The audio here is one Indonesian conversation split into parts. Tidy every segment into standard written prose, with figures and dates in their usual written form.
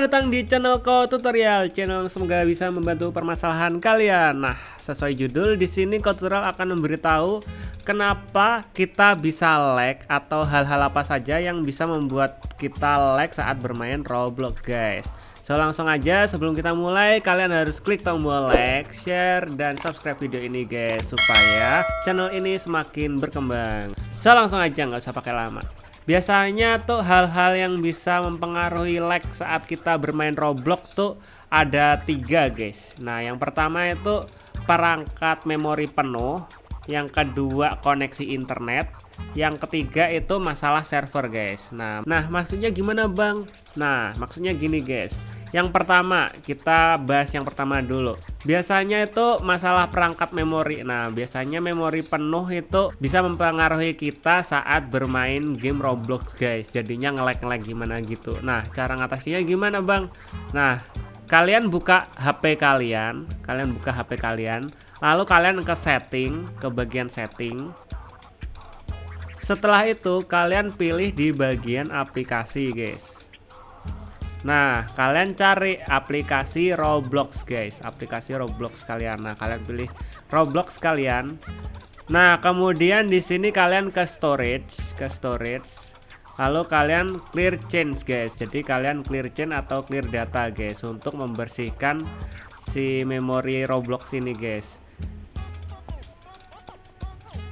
Selamat datang di channel Ko Tutorial, channel yang semoga bisa membantu permasalahan kalian. Nah, sesuai judul di sini Ko Tutorial akan memberitahu kenapa kita bisa lag atau hal-hal apa saja yang bisa membuat kita lag saat bermain Roblox, guys. So langsung aja, sebelum kita mulai kalian harus klik tombol like, share, dan subscribe video ini guys, supaya channel ini semakin berkembang. So langsung aja, nggak usah pakai lama. Biasanya tuh hal-hal yang bisa mempengaruhi lag saat kita bermain Roblox tuh ada 3 guys. Nah yang pertama itu perangkat memori penuh, yang kedua koneksi internet, yang ketiga itu masalah server guys. Nah maksudnya gimana bang? Nah maksudnya gini guys. Yang pertama kita bahas yang pertama dulu. Biasanya itu masalah perangkat memori. Nah biasanya memori penuh itu bisa mempengaruhi kita saat bermain game Roblox guys. Jadinya nge-lag gimana gitu. Nah cara ngatasinya gimana bang? Nah kalian buka HP kalian, lalu kalian ke setting, ke bagian setting. Setelah itu kalian pilih di bagian aplikasi guys. Nah kalian cari aplikasi Roblox guys, aplikasi Roblox kalian. Nah kalian pilih Roblox kalian. Nah kemudian di sini kalian ke storage, lalu kalian clear change guys. Jadi kalian clear change atau clear data guys, untuk membersihkan si memori Roblox ini guys.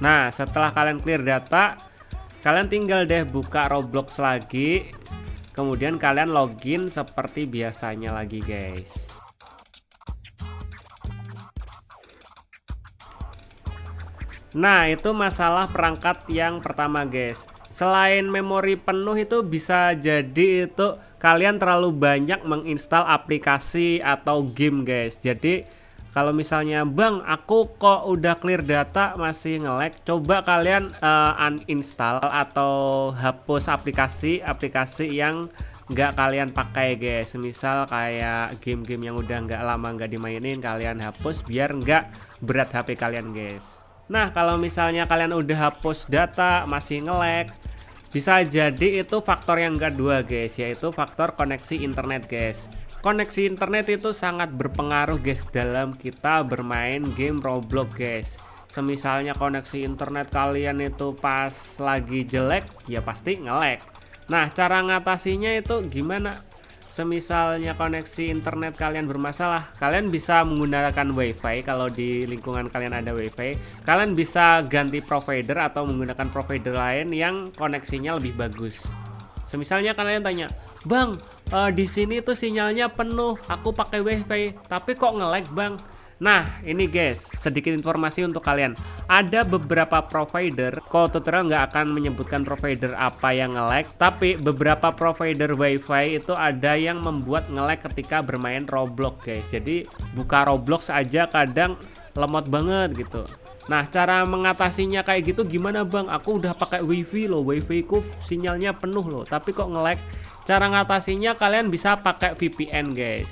Nah setelah kalian clear data, kalian tinggal deh buka Roblox lagi. Kemudian kalian login seperti biasanya lagi guys. Nah itu masalah perangkat yang pertama guys. Selain memori penuh itu bisa jadi itu kalian terlalu banyak menginstal aplikasi atau game guys. Jadi kalau misalnya bang aku kok udah clear data masih nge-lag, coba kalian uninstall atau hapus aplikasi yang nggak kalian pakai guys. Misal kayak game-game yang udah nggak lama nggak dimainin, kalian hapus biar nggak berat HP kalian guys. Nah kalau misalnya kalian udah hapus data masih nge-lag, bisa jadi itu faktor yang kedua guys, yaitu faktor koneksi internet guys. Koneksi internet itu sangat berpengaruh guys dalam kita bermain game Roblox guys. Semisalnya koneksi internet kalian itu pas lagi jelek, ya pasti nge-lag. Nah cara ngatasinya itu gimana? Semisalnya koneksi internet kalian bermasalah, kalian bisa menggunakan wifi. Kalau di lingkungan kalian ada wifi, kalian bisa ganti provider atau menggunakan provider lain yang koneksinya lebih bagus. Semisalnya kalian tanya, bang di sini tuh sinyalnya penuh, aku pakai wifi tapi kok nge-lag bang. Nah ini guys sedikit informasi untuk kalian. Ada beberapa provider, Ko Tutorial nggak akan menyebutkan provider apa yang nge-lag, tapi beberapa provider wifi itu ada yang membuat nge-lag ketika bermain Roblox guys. Jadi buka Roblox aja kadang lemot banget gitu. Nah cara mengatasinya kayak gitu gimana bang? Aku udah pakai wifi loh, wifi ku sinyalnya penuh loh tapi kok nge-lag. Cara ngatasinya kalian bisa pakai VPN guys.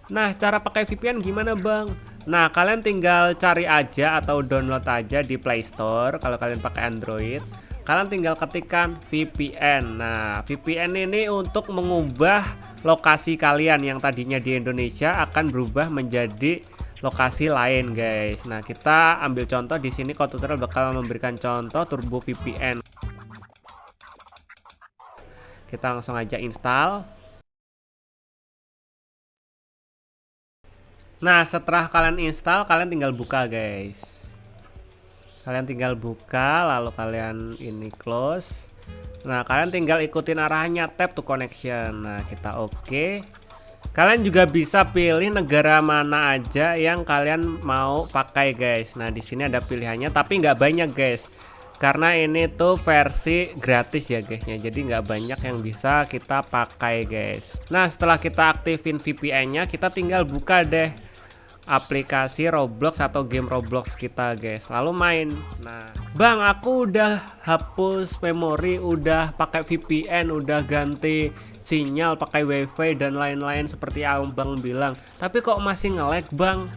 Nah cara pakai VPN gimana bang? Nah kalian tinggal cari aja atau download aja di Play Store. Kalau kalian pakai Android, kalian tinggal ketikkan VPN. Nah VPN ini untuk mengubah lokasi kalian yang tadinya di Indonesia akan berubah menjadi lokasi lain guys. Nah kita ambil contoh di sini. Ko Tutorial bakal memberikan contoh Turbo VPN. Kita langsung aja install. Nah setelah kalian install, kalian tinggal buka guys. Kalian tinggal buka, lalu kalian ini close. Nah kalian tinggal ikutin arahannya, tap to connection. Nah kita oke. Kalian juga bisa pilih negara mana aja yang kalian mau pakai guys. Nah di sini ada pilihannya tapi nggak banyak guys, karena ini tuh versi gratis ya guysnya, jadi nggak banyak yang bisa kita pakai guys. Nah setelah kita aktifin VPN nya, kita tinggal buka deh aplikasi Roblox atau game Roblox kita guys, lalu main. Nah bang aku udah hapus memori, udah pakai VPN, udah ganti sinyal pakai wifi dan lain-lain seperti abang bilang, tapi kok masih nge-lag bang.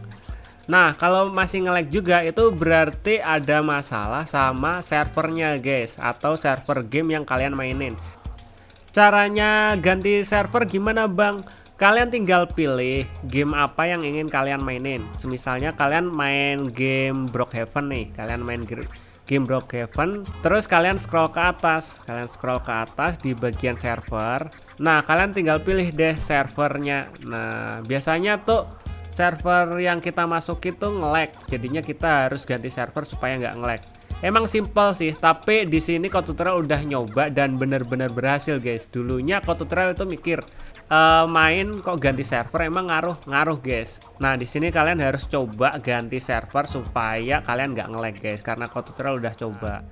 Nah kalau masih nge-lag juga itu berarti ada masalah sama servernya guys, atau server game yang kalian mainin. Caranya ganti server gimana bang? Kalian tinggal pilih game apa yang ingin kalian mainin. Semisalnya kalian main game Brookhaven nih, kalian main game Brookhaven, terus kalian scroll ke atas, di bagian server. Nah, kalian tinggal pilih deh servernya. Nah, biasanya tuh server yang kita masuk itu nge-lag, jadinya kita harus ganti server supaya nggak nge-lag. Emang simple sih, tapi di sini Kotutorial udah nyoba dan bener-bener berhasil guys. Dulunya Kotutorial itu mikir main kok ganti server emang ngaruh guys. Nah di sini kalian harus coba ganti server supaya kalian nggak nge-lag guys, karena Kotutorial udah coba.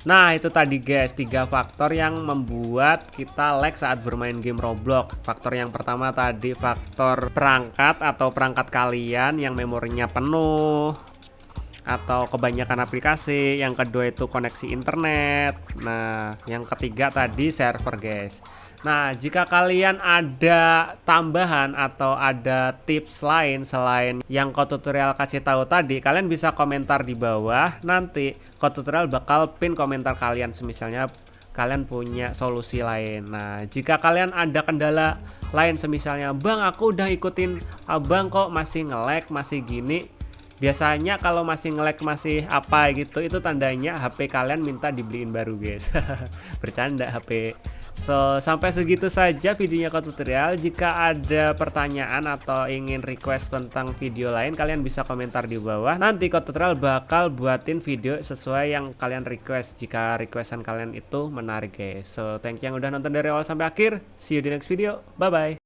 Nah itu tadi guys 3 faktor yang membuat kita lag saat bermain game Roblox. Faktor yang pertama tadi faktor perangkat atau perangkat kalian yang memorinya penuh atau kebanyakan aplikasi. Yang kedua itu koneksi internet. Nah yang ketiga tadi server guys. Nah jika kalian ada tambahan atau ada tips lain selain yang Kotutorial kasih tahu tadi, kalian bisa komentar di bawah. Nanti Kotutorial bakal pin komentar kalian, semisalnya kalian punya solusi lain. Nah jika kalian ada kendala lain, semisalnya bang aku udah ikutin abang kok masih nge-lag masih gini, biasanya kalau masih nge-lag masih apa gitu, itu tandanya HP kalian minta dibeliin baru guys. Bercanda HP. So sampai segitu saja videonya Kotutorial. Jika ada pertanyaan atau ingin request tentang video lain, kalian bisa komentar di bawah. Nanti Kotutorial bakal buatin video sesuai yang kalian request, jika requestan kalian itu menarik guys. So thank you yang udah nonton dari awal sampai akhir. See you di next video. Bye bye.